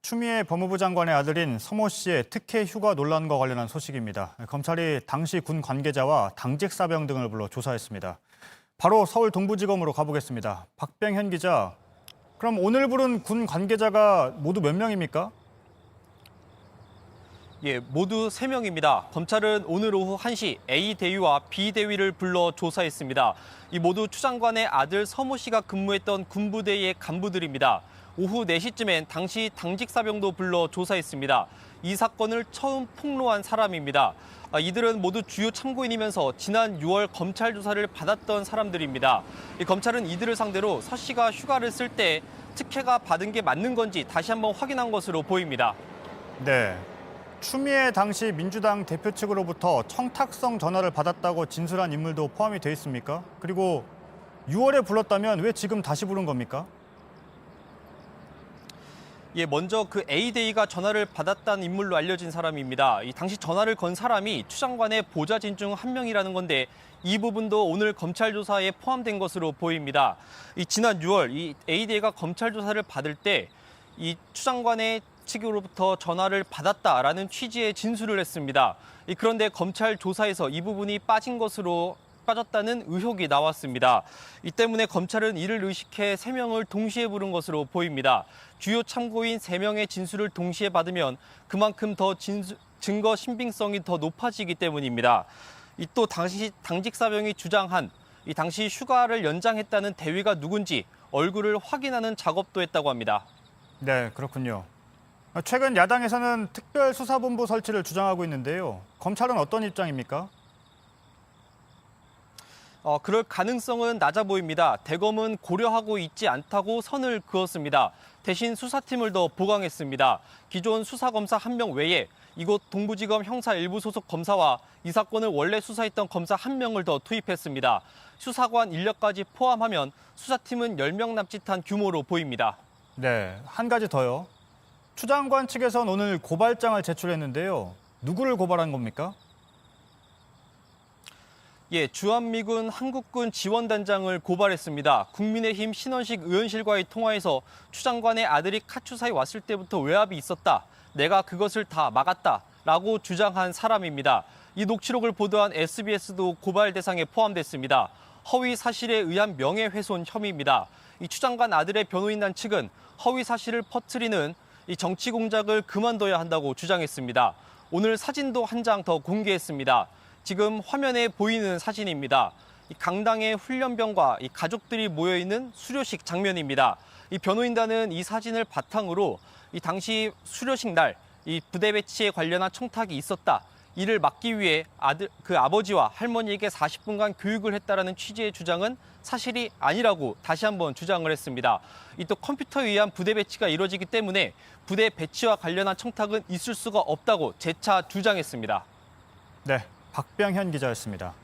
추미애 법무부 장관의 아들인 서모 씨의 특혜 휴가 논란과 관련한 소식입니다. 검찰이 당시 군 관계자와 당직 사병 등을 불러 조사했습니다. 바로 서울 동부지검으로 가보겠습니다. 박병현 기자, 그럼 오늘 부른 군 관계자가 모두 몇 명입니까? 예, 모두 3명입니다. 검찰은 오늘 오후 1시 A 대위와 B 대위를 불러 조사했습니다. 이 모두 추 장관의 아들 서모 씨가 근무했던 군부대의 간부들입니다. 오후 4시쯤엔 당시 당직 사병도 불러 조사했습니다. 이 사건을 처음 폭로한 사람입니다. 이들은 모두 주요 참고인이면서 지난 6월 검찰 조사를 받았던 사람들입니다. 검찰은 이들을 상대로 서 씨가 휴가를 쓸 때 특혜가 받은 게 맞는 건지 다시 한번 확인한 것으로 보입니다. 네. 추미애 당시 민주당 대표 측으로부터 청탁성 전화를 받았다고 진술한 인물도 포함이 돼 있습니까? 그리고 6월에 불렀다면 왜 지금 다시 부른 겁니까? 예, 먼저 그 A대위가 전화를 받았다는 인물로 알려진 사람입니다. 이 당시 전화를 건 사람이 추 장관의 보좌진 중 한 명이라는 건데 이 부분도 오늘 검찰 조사에 포함된 것으로 보입니다. 지난 6월 이 A대위가 검찰 조사를 받을 때 이 추 장관의 측으로부터 전화를 받았다라는 취지의 진술을 했습니다. 그런데 검찰 조사에서 이 부분이 빠졌다는 의혹이 나왔습니다. 이 때문에 검찰은 이를 의식해 3명을 동시에 부른 것으로 보입니다. 주요 참고인 3명의 진술을 동시에 받으면 그만큼 더 증거 신빙성이 더 높아지기 때문입니다. 또 당시 당직 사병이 주장한 이 당시 휴가를 연장했다는 대위가 누군지 얼굴을 확인하는 작업도 했다고 합니다. 네, 그렇군요. 최근 야당에서는 특별수사본부 설치를 주장하고 있는데요. 검찰은 어떤 입장입니까? 그럴 가능성은 낮아 보입니다. 대검은 고려하고 있지 않다고 선을 그었습니다. 대신 수사팀을 더 보강했습니다. 기존 수사검사 1명 외에 이곳 동부지검 형사 1부 소속 검사와 이 사건을 원래 수사했던 검사 1명을 더 투입했습니다. 수사관 인력까지 포함하면 수사팀은 10명 남짓한 규모로 보입니다. 네, 한 가지 더요. 추 장관 측에선 오늘 고발장을 제출했는데요. 누구를 고발한 겁니까? 예, 주한미군 한국군 지원단장을 고발했습니다. 국민의힘 신원식 의원실과의 통화에서 추 장관의 아들이 카투사에 왔을 때부터 외압이 있었다. 내가 그것을 다 막았다라고 주장한 사람입니다. 이 녹취록을 보도한 SBS도 고발 대상에 포함됐습니다. 허위 사실에 의한 명예훼손 혐의입니다. 이 추 장관 아들의 변호인단 측은 허위 사실을 퍼뜨리는 이 정치 공작을 그만둬야 한다고 주장했습니다. 오늘 사진도 한 장 더 공개했습니다. 지금 화면에 보이는 사진입니다. 이 강당의 훈련병과 이 가족들이 모여 있는 수료식 장면입니다. 이 변호인단은 이 사진을 바탕으로 이 당시 수료식 날 이 부대 배치에 관련한 청탁이 있었다. 이를 막기 위해 그 아버지와 할머니에게 40분간 교육을 했다라는 취지의 주장은 사실이 아니라고 다시 한번 주장을 했습니다. 또 컴퓨터에 의한 부대 배치가 이루어지기 때문에 부대 배치와 관련한 청탁은 있을 수가 없다고 재차 주장했습니다. 네, 박병현 기자였습니다.